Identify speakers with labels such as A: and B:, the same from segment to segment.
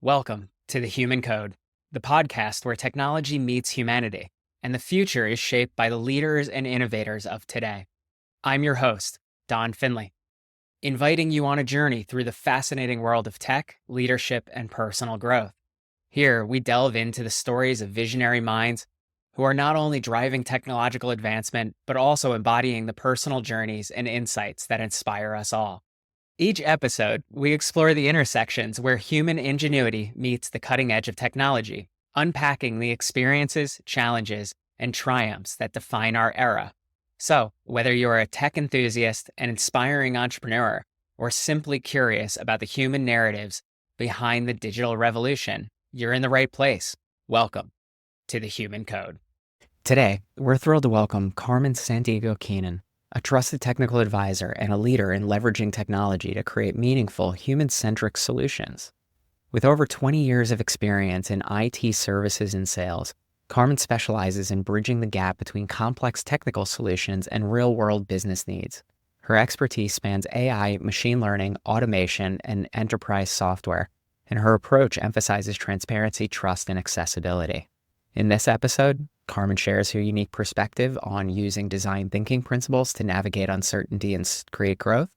A: Welcome to the Human Code, the podcast where technology meets humanity, and the future is shaped by the leaders and innovators of today. I'm your host, Don Finley, inviting you on a journey through the fascinating world of tech, leadership, and personal growth. Here, we delve into the stories of visionary minds who are not only driving technological advancement, but also embodying the personal journeys and insights that inspire us all. Each episode, we explore the intersections where human ingenuity meets the cutting edge of technology, unpacking the experiences, challenges, and triumphs that define our era. So, whether you're a tech enthusiast, an inspiring entrepreneur, or simply curious about the human narratives behind the digital revolution, you're in the right place. Welcome to the Human Code. Today, we're thrilled to welcome Carmen Santiago Keenon, a trusted technical advisor and a leader in leveraging technology to create meaningful, human-centric solutions. With over 20 years of experience in IT services and sales, Carmen specializes in bridging the gap between complex technical solutions and real-world business needs. Her expertise spans AI, machine learning, automation, and enterprise software, and her approach emphasizes transparency, trust, and accessibility. In this episode, Carmen shares her unique perspective on using design thinking principles to navigate uncertainty and create growth.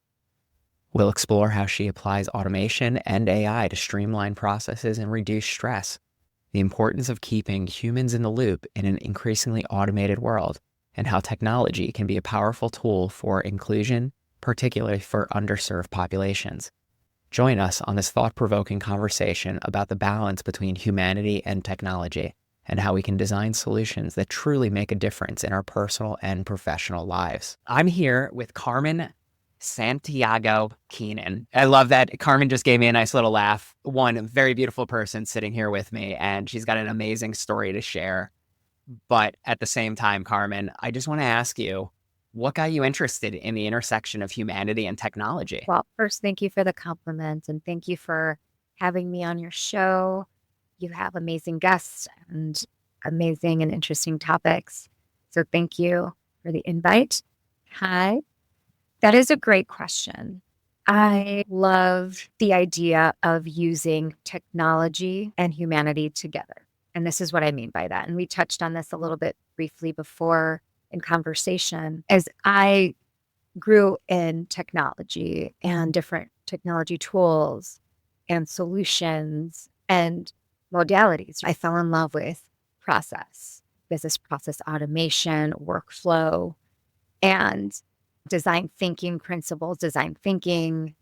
A: We'll explore how she applies automation and AI to streamline processes and reduce stress, the importance of keeping humans in the loop in an increasingly automated world, and how technology can be a powerful tool for inclusion, particularly for underserved populations. Join us on this thought-provoking conversation about the balance between humanity and technology, and how we can design solutions that truly make a difference in our personal and professional lives. I'm here with Carmen Santiago Keenon. I love that. Carmen just gave me a nice little laugh. One very beautiful person sitting here with me, and she's got an amazing story to share. But at the same time, Carmen, I just want to ask you, what got you interested in the intersection of humanity and technology?
B: Well, first, thank you for the compliment, and thank you for having me on your show. You have amazing guests and amazing and interesting topics. So thank you for the invite. Hi. That is a great question. I love the idea of using technology and humanity together. And this is what I mean by that. And we touched on this a little bit briefly before in conversation. As I grew in technology and different technology tools and solutions and modalities, I fell in love with business process automation, workflow, and design thinking principles, design thinking.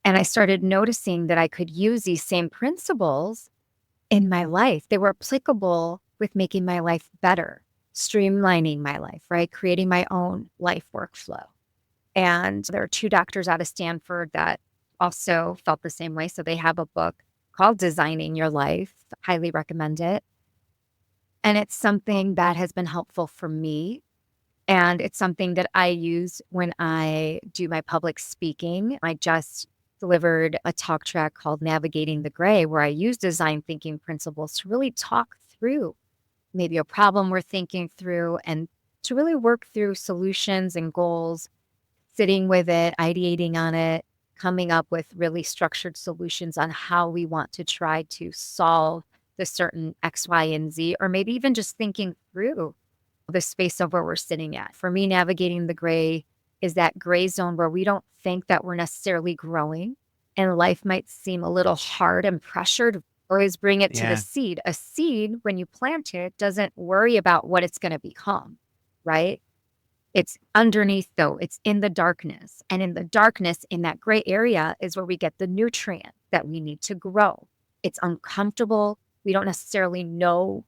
B: And I started noticing that I could use these same principles in my life. They were applicable with making my life better, streamlining my life, right? Creating my own life workflow. And there are two doctors out of Stanford that also felt the same way. So they have a book called Designing Your Life. Highly recommend it. And it's something that has been helpful for me. And it's something that I use when I do my public speaking. I just delivered a talk track called Navigating the Gray, where I use design thinking principles to really talk through maybe a problem we're thinking through and to really work through solutions and goals, sitting with it, ideating on it, coming up with really structured solutions on how we want to try to solve the certain X, Y, and Z, or maybe even just thinking through the space of where we're sitting at. For me, navigating the gray is that gray zone where we don't think that we're necessarily growing and life might seem a little hard and pressured. Always bring it to the seed. A seed, when you plant it, doesn't worry about what it's going to become, right? It's underneath, though. It's in the darkness. And in the darkness, in that gray area, is where we get the nutrient that we need to grow. It's uncomfortable. We don't necessarily know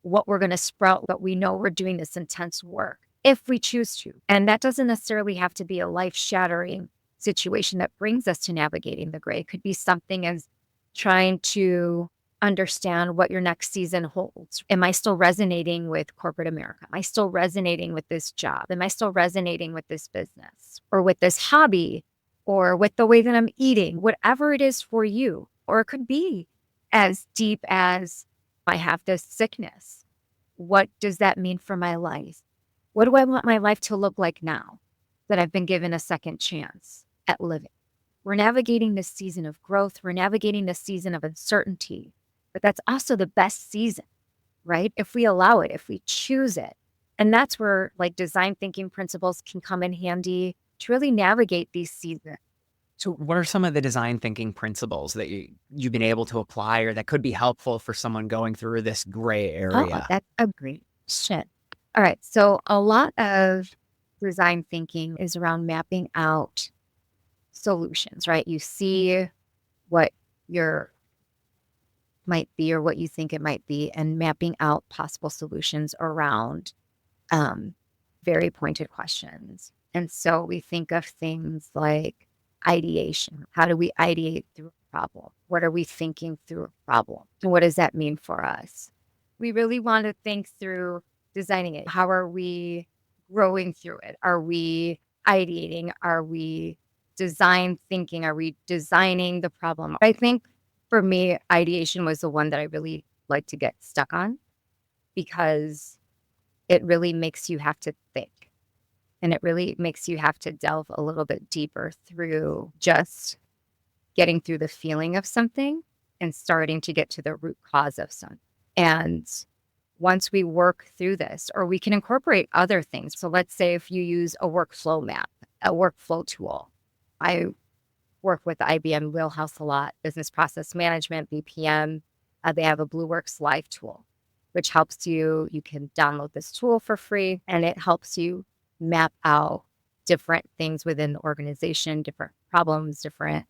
B: what we're going to sprout, but we know we're doing this intense work if we choose to. And that doesn't necessarily have to be a life-shattering situation that brings us to navigating the gray. It could be something as trying to understand what your next season holds. Am I still resonating with corporate America? Am I still resonating with this job? Am I still resonating with this business or with this hobby or with the way that I'm eating? Whatever it is for you. Or it could be as deep as I have this sickness. What does that mean for my life? What do I want my life to look like now that I've been given a second chance at living? We're navigating this season of growth. We're navigating this season of uncertainty, but that's also the best season, right? If we allow it, if we choose it. And that's where like design thinking principles can come in handy to really navigate these seasons.
A: So what are some of the design thinking principles that you've been able to apply or that could be helpful for someone going through this gray
B: Oh,
A: area?
B: that's a great shit. All right. So a lot of design thinking is around mapping out solutions, right? You see what your might be or what you think it might be and mapping out possible solutions around very pointed questions. And so we think of things like ideation. How do we ideate through a problem? What are we thinking through a problem? And what does that mean for us? We really want to think through designing it. How are we growing through it? Are we ideating? Are we design thinking? Are we designing the problem? I think for me, ideation was the one that I really like to get stuck on because it really makes you have to think. And it really makes you have to delve a little bit deeper through just getting through the feeling of something and starting to get to the root cause of something. And once we work through this, or we can incorporate other things. So let's say if you use a workflow map, a workflow tool. I work with the IBM wheelhouse a lot, business process management, BPM. They have a BlueWorks Live tool, which helps you. You can download this tool for free, and it helps you map out different things within the organization, different problems, different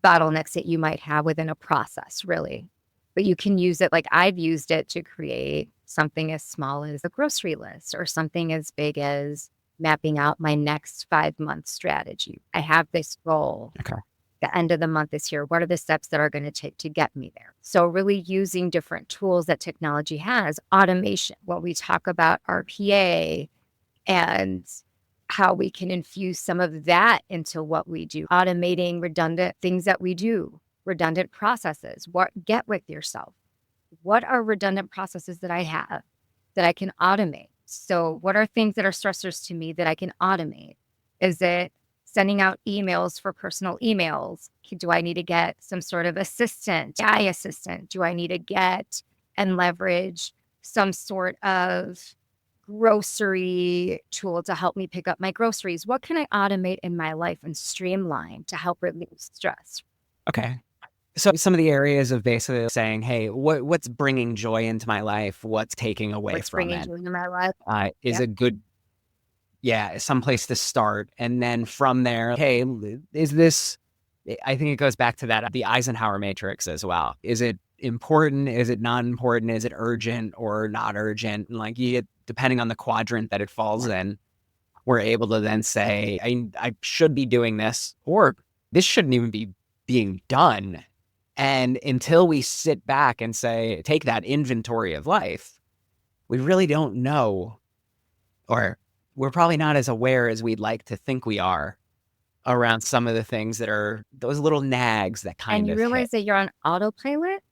B: bottlenecks that you might have within a process, really. But you can use it, like I've used it to create something as small as a grocery list or something as big as mapping out my next 5-month strategy. I have this goal.
A: Okay.
B: The end of the month this year. What are the steps that are going to take to get me there? So really using different tools that technology has, automation, what we talk about RPA, and how we can infuse some of that into what we do, automating redundant things that we do, redundant processes. Get with yourself. What are redundant processes that I have that I can automate? So what are things that are stressors to me that I can automate? Is it sending out emails for personal emails? Do I need to get some sort of assistant, AI assistant? Do I need to get and leverage some sort of grocery tool to help me pick up my groceries? What can I automate in my life and streamline to help relieve stress?
A: Okay. So some of the areas of basically saying, hey, what's bringing joy into my life? What's taking away
B: What's
A: from
B: bringing
A: it?
B: joy into my life?
A: Is
B: Yep.
A: a good, some place to start. And then from there, hey, is this, I think it goes back to that, the Eisenhower matrix as well. Is it important? Is it not important? Is it urgent or not urgent? And like depending on the quadrant that it falls in, we're able to then say, I should be doing this, or this shouldn't even be being done. And until we sit back and say, take that inventory of life, we really don't know, or we're probably not as aware as we'd like to think we are around some of the things that are those little nags that kind
B: And you
A: of hit.
B: realize that you're on autopilot,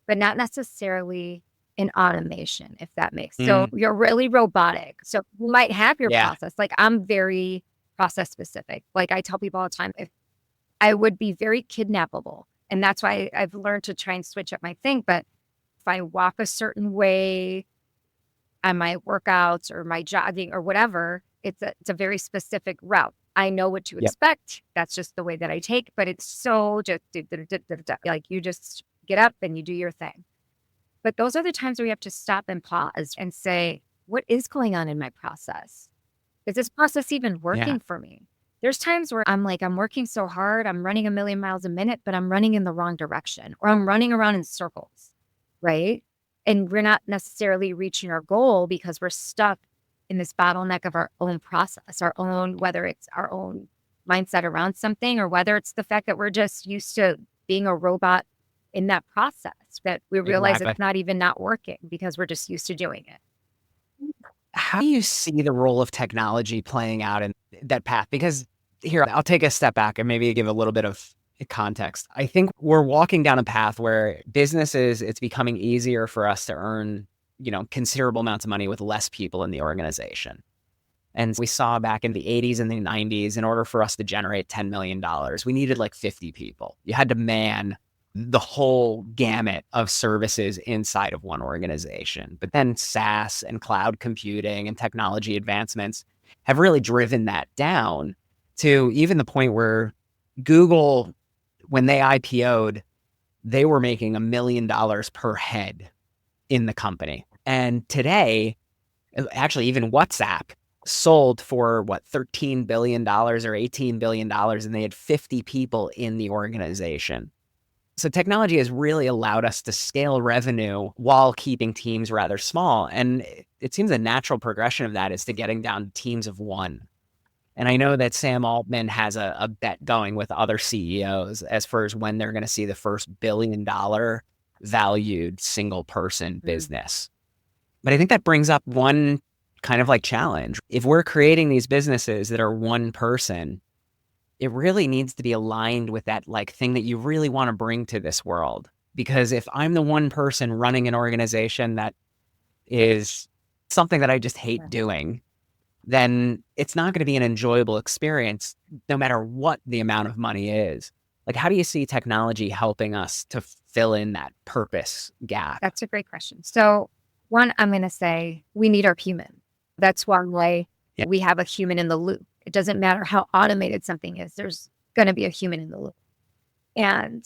B: but not necessarily in automation, if that makes sense. So you're really robotic. So you might have your process. Like I'm very process specific. Like I tell people all the time, if I would be very kidnappable. And that's why I've learned to try and switch up my thing. But if I walk a certain way on my workouts or my jogging or whatever, it's a very specific route. I know what to expect. That's just the way that I take, but it's so just like you just get up and you do your thing. But those are the times where we have to stop and pause and say, what is going on in my process? Is this process even working for me? There's times where I'm like, I'm working so hard, I'm running 1,000,000 miles a minute, but I'm running in the wrong direction, or I'm running around in circles, right? And we're not necessarily reaching our goal because we're stuck in this bottleneck of our own process, our own, whether it's our own mindset around something, or whether it's the fact that we're just used to being a robot in that process, that we realize it's not even not working because we're just used to doing it.
A: How do you see the role of technology playing out in that path? Because here, I'll take a step back and maybe give a little bit of context. I think we're walking down a path where businesses, it's becoming easier for us to earn, considerable amounts of money with less people in the organization. And we saw back in the 80s and the 90s, in order for us to generate $10 million, we needed like 50 people. You had to man the whole gamut of services inside of one organization. But then SaaS and cloud computing and technology advancements have really driven that down to even the point where Google, when they IPO'd, they were making $1 million per head in the company. And today, actually, even WhatsApp sold for $13 billion or $18 billion, and they had 50 people in the organization. So technology has really allowed us to scale revenue while keeping teams rather small. And it seems a natural progression of that is to getting down to teams of one. And I know that Sam Altman has a bet going with other CEOs as far as when they're going to see the first $1 billion valued single person business. But I think that brings up one kind of like challenge. If we're creating these businesses that are one person, it really needs to be aligned with that like thing that you really want to bring to this world. Because if I'm the one person running an organization that is something that I just hate doing, then it's not going to be an enjoyable experience, no matter what the amount of money is. Like, how do you see technology helping us to fill in that purpose gap?
B: That's a great question. So one, I'm going to say we need our human. That's one way we have a human in the loop. It doesn't matter how automated something is. There's going to be a human in the loop. And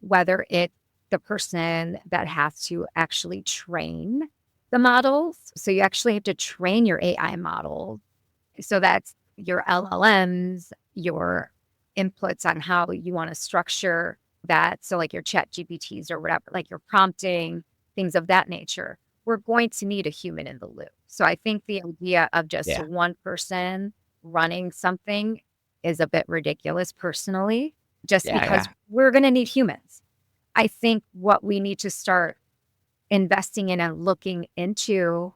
B: whether it's the person that has to actually train the models. So you actually have to train your AI model. So that's your LLMs, your inputs on how you want to structure that. So like your chat GPTs or whatever, like your prompting, things of that nature. We're going to need a human in the loop. So I think the idea of just one person running something is a bit ridiculous personally, just because we're going to need humans. I think what we need to start investing in and looking into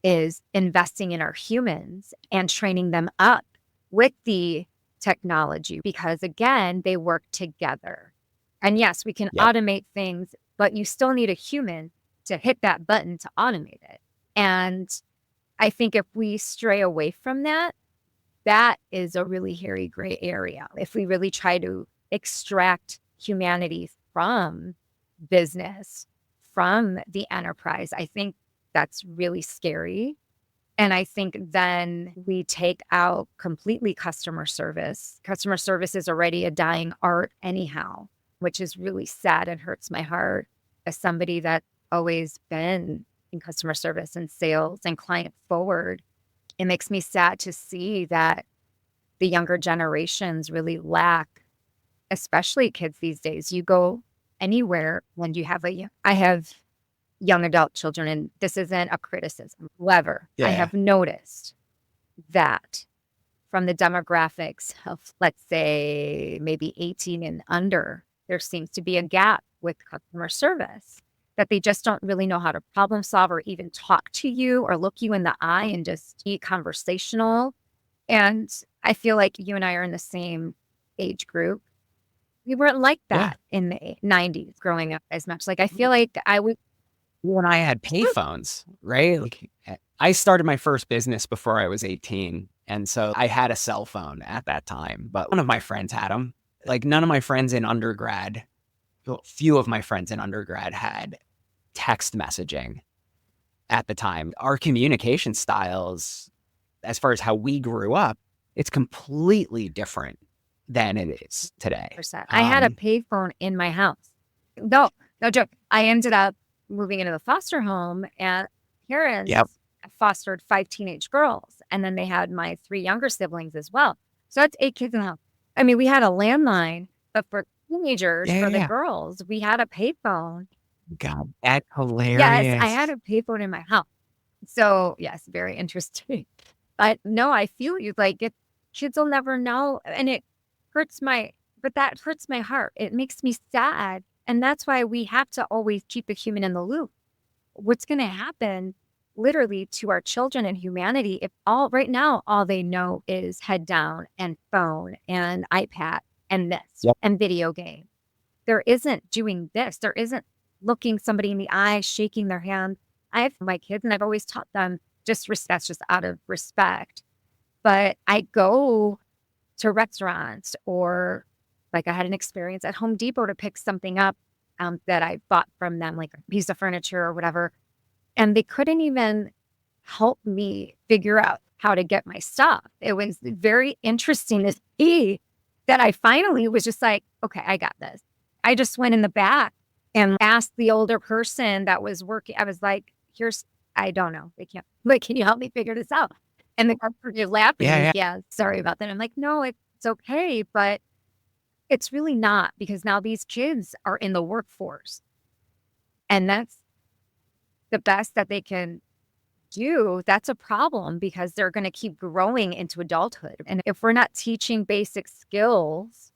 B: is investing in our humans and training them up with the technology, because again, they work together. And yes, we can automate things, but you still need a human to hit that button to automate it. And I think if we stray away from that, that is a really hairy gray area. If we really try to extract humanity from business, from the enterprise, I think that's really scary. And I think then we take out completely customer service. Customer service is already a dying art anyhow, which is really sad and hurts my heart as somebody that's always been in customer service and sales and client forward. It makes me sad to see that the younger generations really lack, especially kids these days. You go anywhere when you have I have young adult children, and this isn't a criticism. However, I have noticed that from the demographics of, let's say, maybe 18 and under, there seems to be a gap with customer service, that they just don't really know how to problem solve or even talk to you or look you in the eye and just be conversational. And I feel like you and I are in the same age group. We weren't like that in the 90s growing up as much. Like, I feel like
A: when I had payphones, right? Like, I started my first business before I was 18. And so I had a cell phone at that time, but one of my friends had them. Like, none of my friends in undergrad, few of my friends in undergrad had text messaging at the time. Our communication styles, as far as how we grew up, it's completely different than it is today.
B: I had a payphone in my house. No joke. I ended up moving into the foster home, and parents fostered 5 teenage girls. And then they had my 3 younger siblings as well. So that's 8 kids in the house. I mean, we had a landline, but for teenagers, for the girls, we had a payphone.
A: God, that's hilarious.
B: Yes, I had a payphone in my house. So yes, very interesting. But no, I feel you. Like, kids will never know. And that hurts my heart. It makes me sad. And that's why we have to always keep the human in the loop. What's going to happen literally to our children and humanity if right now all they know is head down and phone and iPad and this and video game. There isn't doing this. There isn't looking somebody in the eye, shaking their hand. I have my kids, and I've always taught them that's just out of respect. But I go to restaurants, or like I had an experience at Home Depot to pick something up that I bought from them, like a piece of furniture or whatever. And they couldn't even help me figure out how to get my stuff. It was very interesting to see that I finally was just like, okay, I got this. I just went in the back and asked the older person that was working. I was like, I don't know. They can't, like, can you help me figure this out? And the guy started laughing.
A: Yeah,
B: He's,
A: yeah.
B: yeah, sorry about that. I'm like, no, it's okay. But it's really not, because now these kids are in the workforce, and that's the best that they can do. That's a problem, because they're going to keep growing into adulthood. And if we're not teaching basic skills,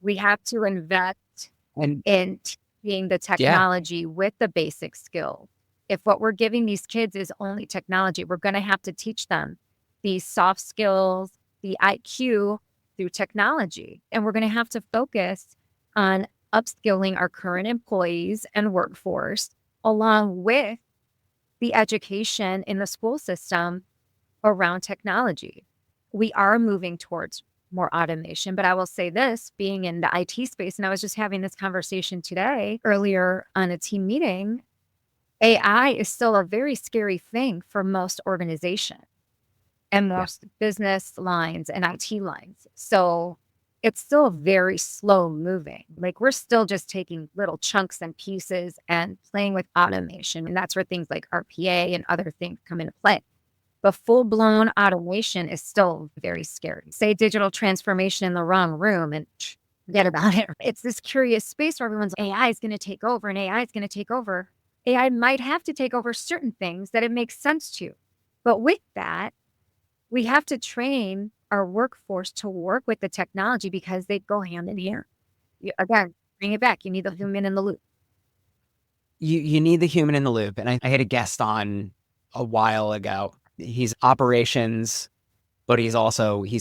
B: we have to invest
A: And
B: in teaching the
A: yeah,
B: technology with the basic skills. If what we're giving these kids is only technology, we're going to have to teach them these soft skills, the IQ through technology. And we're going to have to focus on upskilling our current employees and workforce, along with the education in the school system around technology. We are moving towards more automation, but I will say this, being in the IT space, and I was just having this conversation today earlier on a team meeting, AI is still a very scary thing for most organizations and
A: yeah.
B: most business lines and IT lines. So it's still very slow moving. Like, we're still just taking little chunks and pieces and playing with automation. And that's where things like RPA and other things come into play. But full-blown automation is still very scary. Say digital transformation in the wrong room and forget about it. It's this curious space where everyone's AI is going to take over and AI is going to take over. AI might have to take over certain things that it makes sense to. But with that, we have to train our workforce to work with the technology, because they go hand in hand. Again, bring it back. You need the human in the loop.
A: You need the human in the loop. And I had a guest on a while ago. He's operations, but he's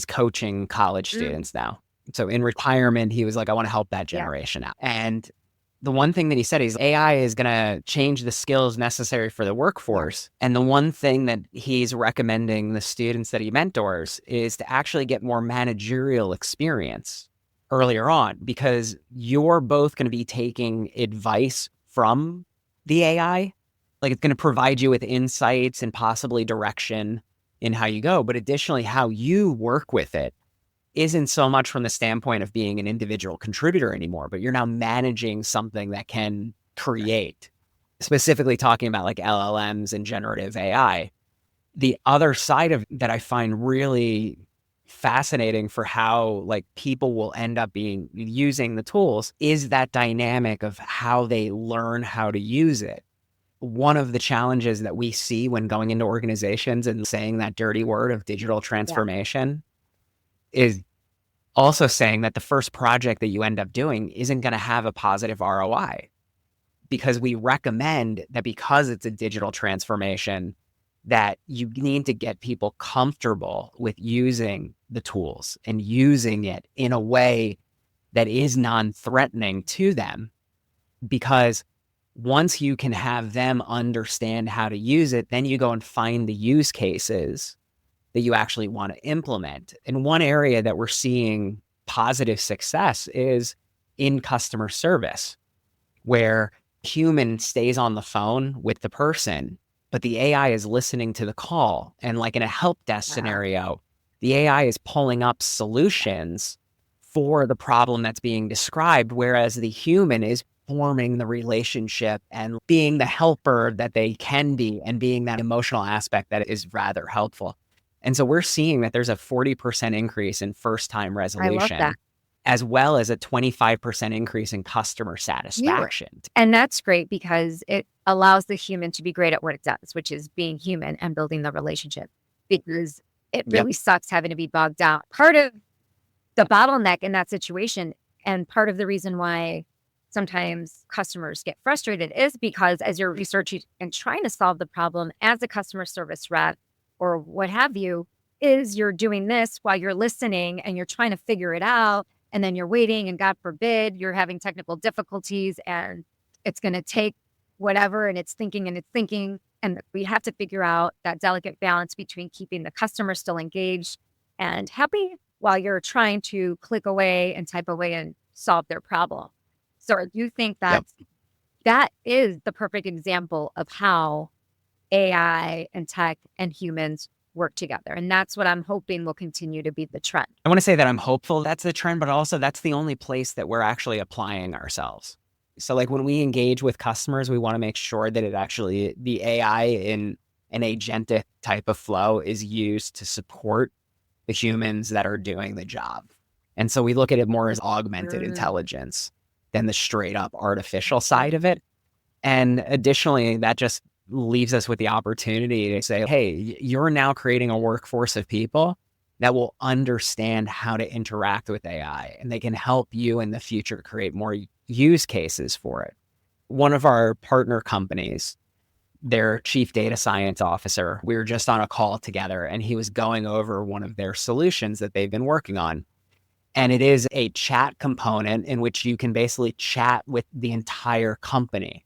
A: coaching college students now. So in retirement, he was like, I want to help that
B: Yeah.
A: generation out. And the one thing that he said is AI is going to change the skills necessary for the workforce. And the one thing that he's recommending the students that he mentors is to actually get more managerial experience earlier on, because you're both going to be taking advice from the AI. Like, it's going to provide you with insights and possibly direction in how you go. But additionally, how you work with it isn't so much from the standpoint of being an individual contributor anymore, but you're now managing something that can create, specifically talking about like LLMs and generative AI. The other side of that I find really fascinating for how like people will end up using the tools is that dynamic of how they learn how to use it. One of the challenges that we see when going into organizations and saying that dirty word of digital transformation is also saying that the first project that you end up doing isn't going to have a positive ROI, because we recommend that, because it's a digital transformation, that you need to get people comfortable with using the tools and using it in a way that is non-threatening to them. Because once you can have them understand how to use it, then you go and find the use cases that you actually want to implement. And one area that we're seeing positive success is in customer service, where human stays on the phone with the person, but the AI is listening to the call. And like in a help desk scenario, the AI is pulling up solutions for the problem that's being described, whereas the human is forming the relationship and being the helper that they can be, and being that emotional aspect that is rather helpful. And so we're seeing that there's a 40% increase in first-time
B: I love that.
A: resolution, as well as a 25% increase in customer satisfaction.
B: And that's great, because it allows the human to be great at what it does, which is being human and building the relationship, because it really sucks having to be bogged down. Part of the bottleneck in that situation, and part of the reason why sometimes customers get frustrated, is because as you're researching and trying to solve the problem as a customer service rep or what have you, is you're doing this while you're listening and you're trying to figure it out. And then you're waiting, and God forbid you're having technical difficulties, and it's going to take whatever, and it's thinking and it's thinking. And we have to figure out that delicate balance between keeping the customer still engaged and happy while you're trying to click away and type away and solve their problem. So I do think
A: Yep.
B: that is the perfect example of how AI and tech and humans work together. And that's what I'm hoping will continue to be the trend.
A: I want to say that I'm hopeful that's the trend, but also that's the only place that we're actually applying ourselves. So like when we engage with customers, we want to make sure that the AI in an agentic type of flow is used to support the humans that are doing the job. And so we look at it more as augmented intelligence than the straight up artificial side of it. And additionally, that just leaves us with the opportunity to say, hey, you're now creating a workforce of people that will understand how to interact with AI, and they can help you in the future create more use cases for it. One of our partner companies, their chief data science officer, we were just on a call together, and he was going over one of their solutions that they've been working on. And it is a chat component in which you can basically chat with the entire company.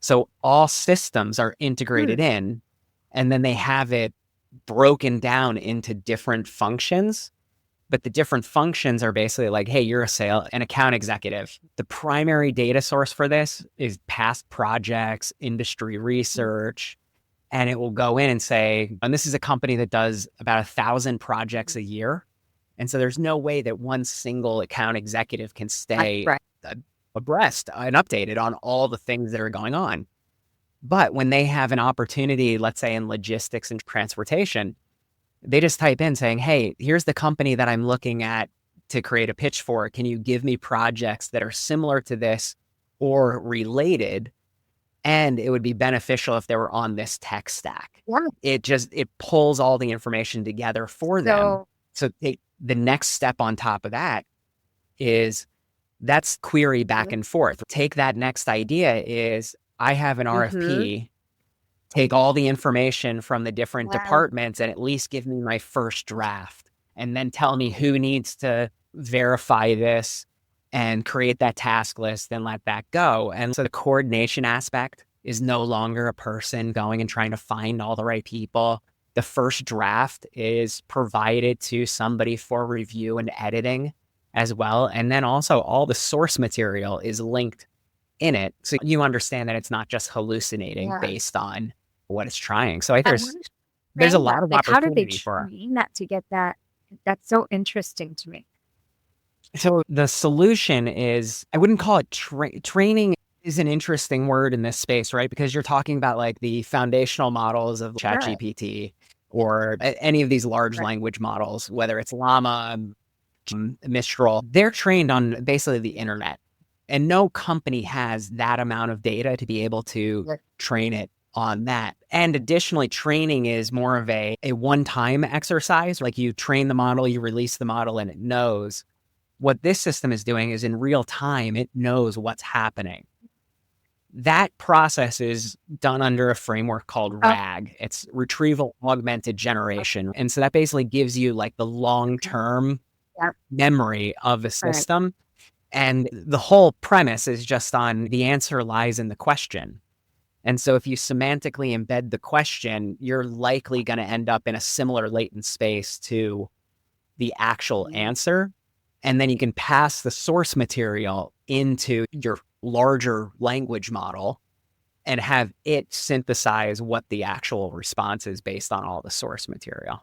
A: So all systems are integrated in, and then they have it broken down into different functions. But the different functions are basically like, hey, you're an account executive. The primary data source for this is past projects, industry research, and it will go in and say, and this is a company that does about 1,000 projects a year. And so there's no way that one single account executive can stay abreast and updated on all the things that are going on. But when they have an opportunity, let's say in logistics and transportation, they just type in saying, hey, here's the company that I'm looking at to create a pitch for. Can you give me projects that are similar to this or related? And it would be beneficial if they were on this tech stack. It pulls all the information together for them. So the next step on top of that is that's query back and forth. Take that next idea is I have an RFP, take all the information from the different departments and at least give me my first draft, and then tell me who needs to verify this and create that task list and let that go. And so the coordination aspect is no longer a person going and trying to find all the right people. The first draft is provided to somebody for review and editing as well. And then also all the source material is linked in it. So you understand that it's not just hallucinating based on what it's trying. So I think there's a lot of opportunity for
B: how do they train that to get that? That's so interesting to me.
A: So the solution is, I wouldn't call it training is an interesting word in this space, right? Because you're talking about like the foundational models of ChatGPT or any of these large language models, whether it's Llama, Mistral, they're trained on basically the internet. And no company has that amount of data to be able to train it on that. And additionally, training is more of a one-time exercise. Like you train the model, you release the model, and it knows. What this system is doing is in real time, it knows what's happening. That process is done under a framework called RAG. It's retrieval augmented generation. And so that basically gives you like the long-term memory of a system. And the whole premise is just on the answer lies in the question. And so if you semantically embed the question, you're likely going to end up in a similar latent space to the actual answer. And then you can pass the source material into your larger language model and have it synthesize what the actual response is based on all the source material.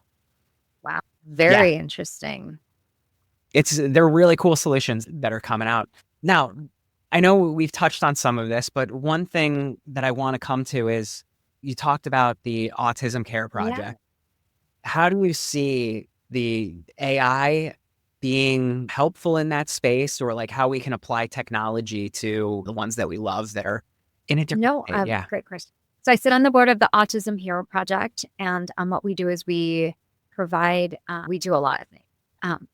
B: Wow. Very interesting.
A: They're really cool solutions that are coming out. Now, I know we've touched on some of this, but one thing that I want to come to is you talked about the Autism Care Project. How do you see the AI being helpful in that space, or like how we can apply technology to the ones that we love that are in a different way?
B: Great question. So I sit on the board of the Autism Hero Project, and what we do is we provide, we do a lot of things.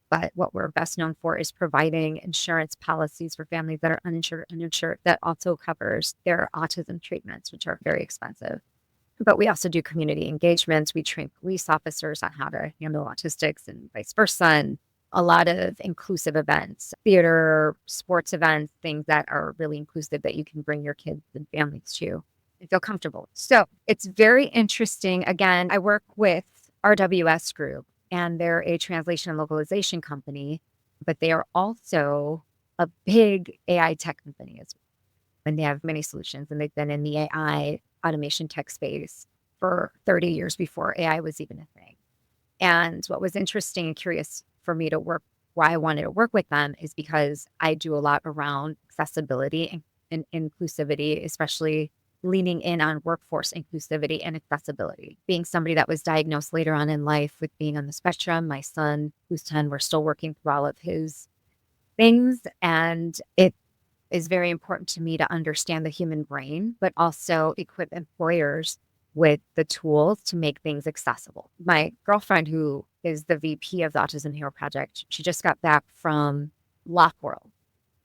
B: But what we're best known for is providing insurance policies for families that are uninsured that also covers their autism treatments, which are very expensive. But we also do community engagements. We train police officers on how to handle autistics and vice versa, and a lot of inclusive events, theater, sports events, things that are really inclusive that you can bring your kids and families to and feel comfortable. So it's very interesting. Again, I work with RWS Group, and they're a translation and localization company, but they are also a big AI tech company as well. And they have many solutions, and they've been in the AI automation tech space for 30 years before AI was even a thing. And what was interesting and curious for me to work, why I wanted to work with them, is because I do a lot around accessibility and inclusivity, especially leaning in on workforce inclusivity and accessibility. Being somebody that was diagnosed later on in life with being on the spectrum, my son, who's 10, we're still working through all of his things. And it is very important to me to understand the human brain, but also equip employers with the tools to make things accessible. My girlfriend, who is the VP of the Autism Hero Project, she just got back from Lock World.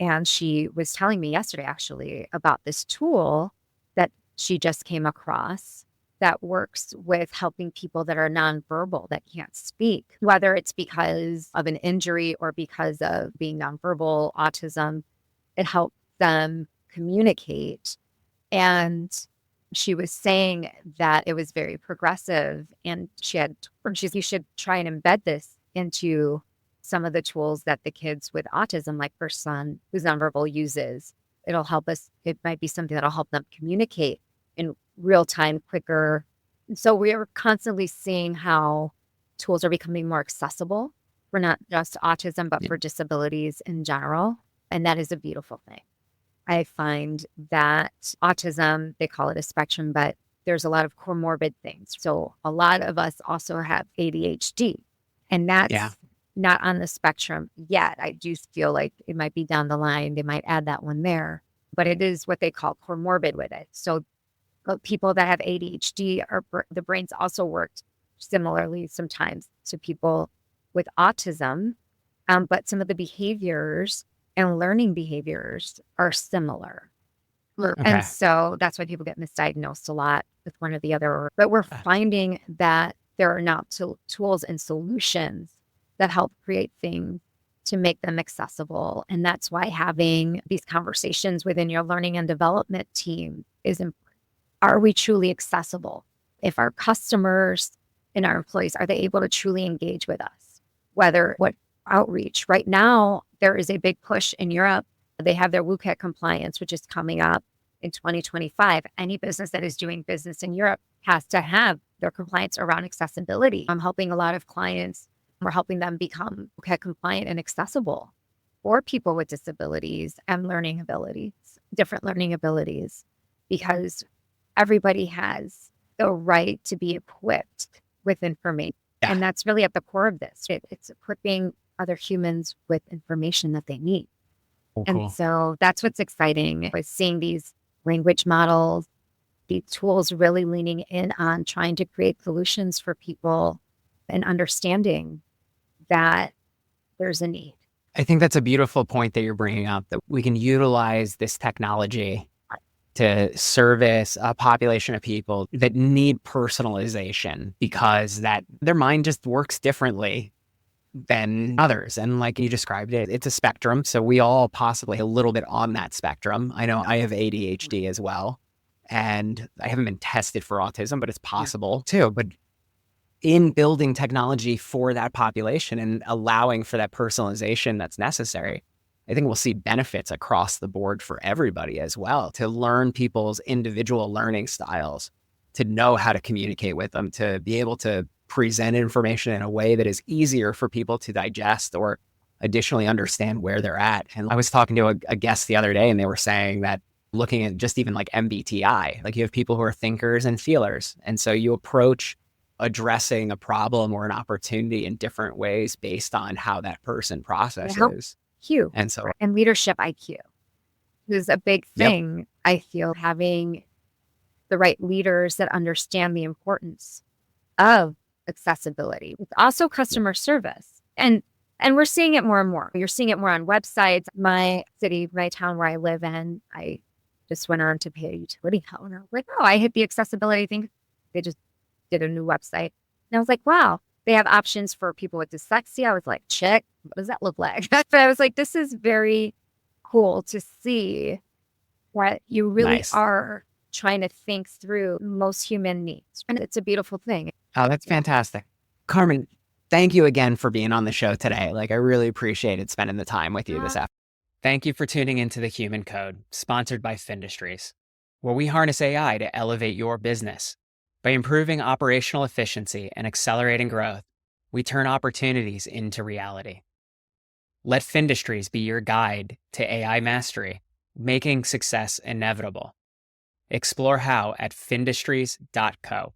B: And she was telling me yesterday, actually, about this tool that she just came across that works with helping people that are nonverbal, that can't speak, whether it's because of an injury or because of being nonverbal, autism. It helps them communicate. And she was saying that it was very progressive, and you should try and embed this into some of the tools that the kids with autism, like her son, who's nonverbal, uses. It'll help us. It might be something that'll help them communicate in real time, quicker. So we are constantly seeing how tools are becoming more accessible for not just autism, but for disabilities in general. And that is a beautiful thing. I find that autism, they call it a spectrum, but there's a lot of comorbid things. So a lot of us also have ADHD, and that's not on the spectrum yet. I do feel like it might be down the line. They might add that one there, but it is what they call comorbid with it. So people that have ADHD, the brains also work similarly sometimes to people with autism, but some of the behaviors and learning behaviors are similar.
A: Okay.
B: And so that's why people get misdiagnosed a lot with one or the other. But we're finding that there are now tools and solutions that help create things to make them accessible. And that's why having these conversations within your learning and development team is important. Are we truly accessible? If our customers and our employees, are they able to truly engage with us? What outreach? Right now, there is a big push in Europe. They have their WCAG compliance, which is coming up in 2025. Any business that is doing business in Europe has to have their compliance around accessibility. I'm helping a lot of clients. We're helping them become WCAG compliant and accessible for people with disabilities and learning abilities, different learning abilities, because everybody has the right to be equipped with information. Yeah. And that's really at the core of this. It's equipping other humans with information that they need.
A: Oh,
B: and
A: cool.
B: So that's what's exciting, is seeing these language models, these tools really leaning in on trying to create solutions for people and understanding that there's a need.
A: I think that's a beautiful point that you're bringing up, that we can utilize this technology to service a population of people that need personalization, because that their mind just works differently than others. And like you described it, it's a spectrum. So we all possibly a little bit on that spectrum. I know I have ADHD as well, and I haven't been tested for autism, but it's possible too. But in building technology for that population and allowing for that personalization that's necessary, I think we'll see benefits across the board for everybody as well, to learn people's individual learning styles, to know how to communicate with them, to be able to present information in a way that is easier for people to digest or additionally understand where they're at. And I was talking to a guest the other day, and they were saying that looking at just even like MBTI, like you have people who are thinkers and feelers. And so you approach addressing a problem or an opportunity in different ways based on how that person processes.
B: IQ
A: and so
B: and leadership IQ is a big thing. Yep. I feel having the right leaders that understand the importance of accessibility. It's also customer service. And we're seeing it more and more. You're seeing it more on websites. My city, my town where I live in, I just went on to pay a utility bill, and I was like, oh, I hit the accessibility thing. They just did a new website. And I was like, wow, they have options for people with dyslexia. I was like, check. What does that look like? But I was like, this is very cool to see what you really are trying to think through most human needs. And it's a beautiful thing.
A: Oh, that's fantastic. Carmen, thank you again for being on the show today. Like, I really appreciated spending the time with you this afternoon. Thank you for tuning into The Human Code, sponsored by Findustries, where we harness AI to elevate your business. By improving operational efficiency and accelerating growth, we turn opportunities into reality. Let Findustries be your guide to AI mastery, making success inevitable. Explore how at findustries.co.